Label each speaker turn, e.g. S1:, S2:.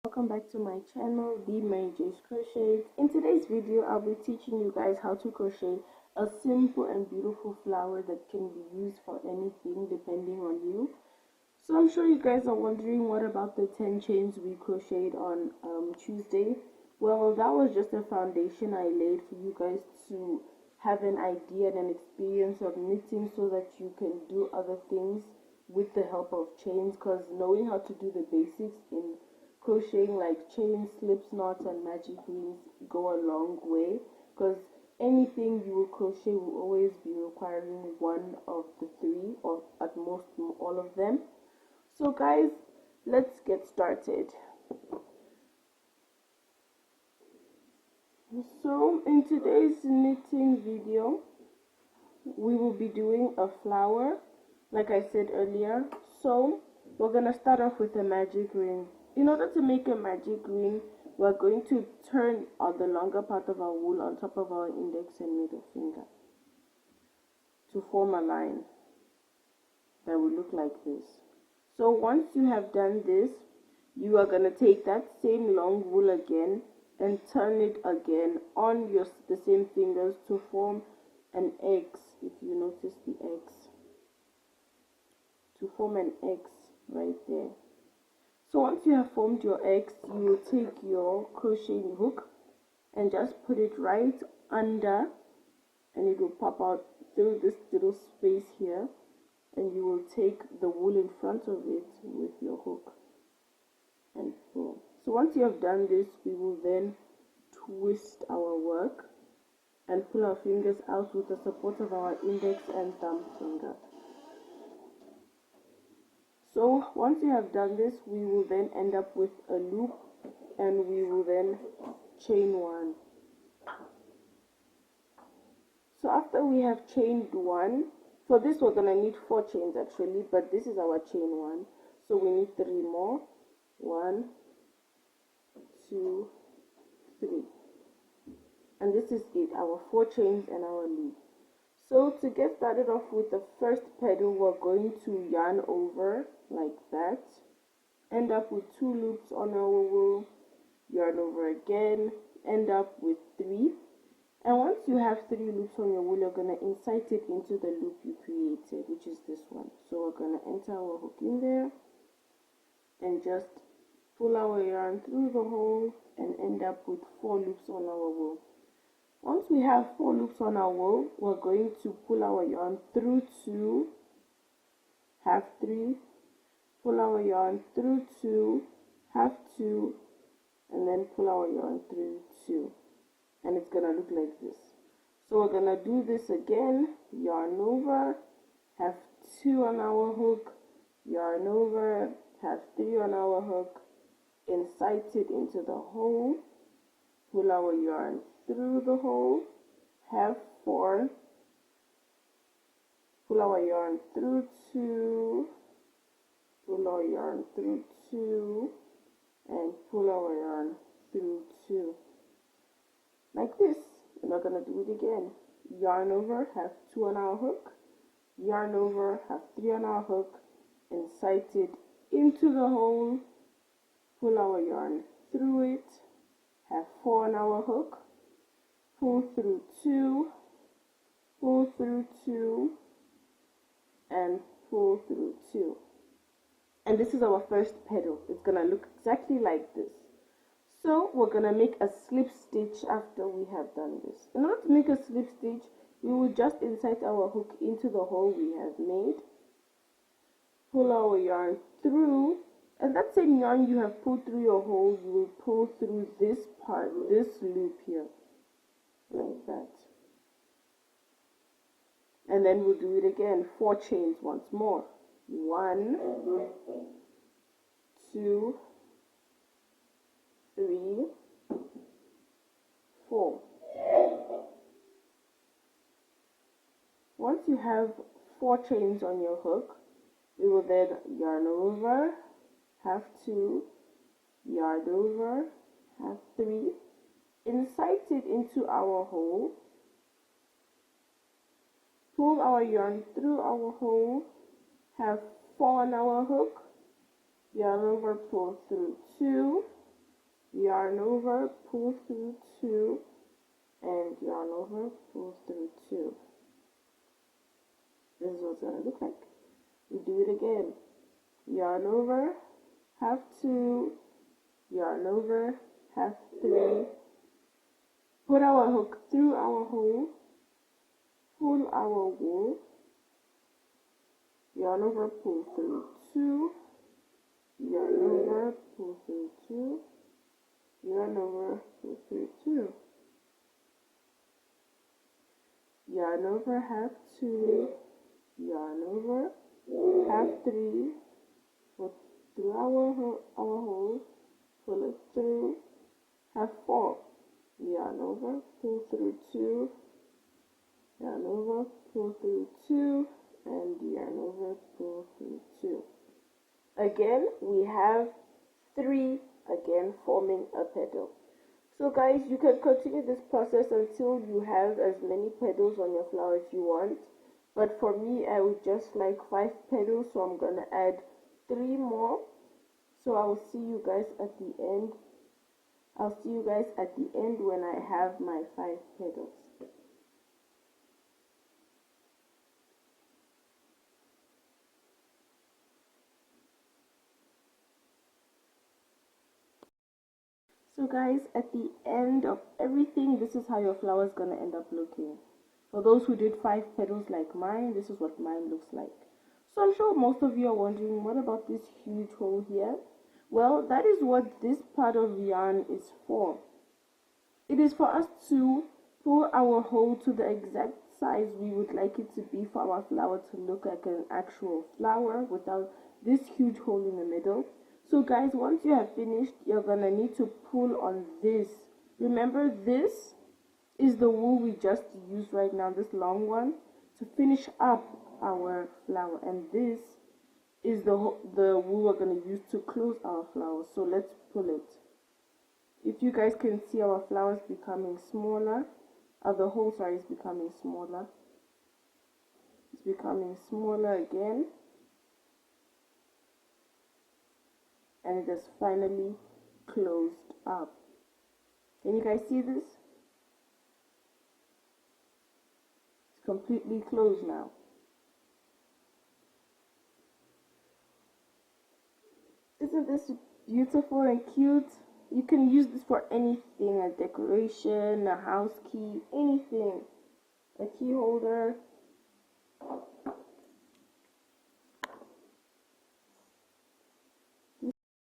S1: Welcome back to my channel, the Mary J's Crochets. In today's video I'll be teaching you guys how to crochet a simple and beautiful flower that can be used for anything depending on you. So I'm sure you guys are wondering, what about the 10 chains we crocheted on Tuesday? Well, that was just a foundation I laid for you guys to have an idea and an experience of knitting so that you can do other things with the help of chains, because knowing how to do the basics in crocheting like chains, slips, knots and magic rings go a long way, because anything you will crochet will always be requiring one of the three, or at most all of them. So guys, let's get started. So in today's knitting video, we will be doing a flower, like I said earlier. So we're going to start off with a magic ring. In order to make a magic ring, we're going to turn the longer part of our wool on top of our index and middle finger to form a line that will look like this. So once you have done this, you are going to take that same long wool again and turn it again on the same fingers to form an X. If you notice the X, to form an X right there. So once you have formed your X, you will take your crocheting hook and just put it right under, and it will pop out through this little space here, and you will take the wool in front of it with your hook and pull. So once you have done this, we will then twist our work and pull our fingers out with the support of our index and thumb finger. So once you have done this, we will then end up with a loop, and we will then chain one. So after we have chained one, for this we're going to need 4 chains actually, but this is our chain one, so we need 3 more. 1, 2, 3, and this is it, our 4 chains and our loop. So to get started off with the first petal, we're going to yarn over like that, end up with 2 loops on our wool, yarn over again, end up with 3, and once you have 3 loops on your wool, you're going to insert it into the loop you created, which is this one. So we're going to enter our hook in there and just pull our yarn through the hole and end up with 4 loops on our wool. Once we have 4 loops on our wool, we're going to pull our yarn through 2, half 3, pull our yarn through 2, half 2, and then pull our yarn through 2, and it's gonna look like this. So we're gonna do this again, yarn over, have 2 on our hook, yarn over, have 3 on our hook, insert it into the hole, pull our yarn through the hole, have 4, pull our yarn through 2, pull our yarn through 2, and pull our yarn through 2, like this. And we're going to do it again, yarn over, have 2 on our hook, yarn over, have 3 on our hook, insert it into the hole, pull our yarn through it, have 4 on our hook, pull through 2, pull through 2, and pull through 2. And this is our first petal. It's going to look exactly like this. So we're going to make a slip stitch after we have done this. In order to make a slip stitch, we will just insert our hook into the hole we have made, pull our yarn through, and that same yarn you have pulled through your hole, you will pull through this part, this loop here, like that. And then we'll do it again, 4 chains once more. 1, 2, 3, 4. Once you have 4 chains on your hook, we will then yarn over, have 2, yarn over, have 3, insert it into our hole, pull our yarn through our hole, have 4 on our hook, yarn over, pull through 2, yarn over, pull through 2, and yarn over, pull through 2. This is what it's going to look like. We do it again. Yarn over, half 2, yarn over, half 3, put our hook through our hole, pull our wool, yarn over, pull through 2, yarn over, pull through 2, yarn over, pull through 2, yarn over, half 2, yarn over, half 3, put through our hole, pull it through, half 4, yarn over, pull through 2, yarn over, pull through 2, and yarn over, pull through 2. Again, we have 3 again forming a petal. So guys, you can continue this process until you have as many petals on your flower if you want. But for me, I would just like 5 petals, so I'm gonna add 3 more. So I will see you guys at the end. I'll see you guys at the end when I have my 5 petals. So guys, at the end of everything, this is how your flower is going to end up looking. For those who did 5 petals like mine, this is what mine looks like. So I'm sure most of you are wondering, what about this huge hole here? Well, that is what this part of yarn is for. It is for us to pull our hole to the exact size we would like it to be for our flower to look like an actual flower without this huge hole in the middle. So guys, once you have finished, you're gonna need to pull on this. Remember, this is the wool we just used right now, this long one, to finish up our flower, and this is the wool we're gonna use to close our flower. So let's pull it. If you guys can see, our flower is becoming smaller. The hole, sorry, is becoming smaller. It's becoming smaller again. And it has finally closed up. Can you guys see this? It's completely closed now. Isn't this beautiful and cute? You can use this for anything, a decoration, a house key, anything. A key holder.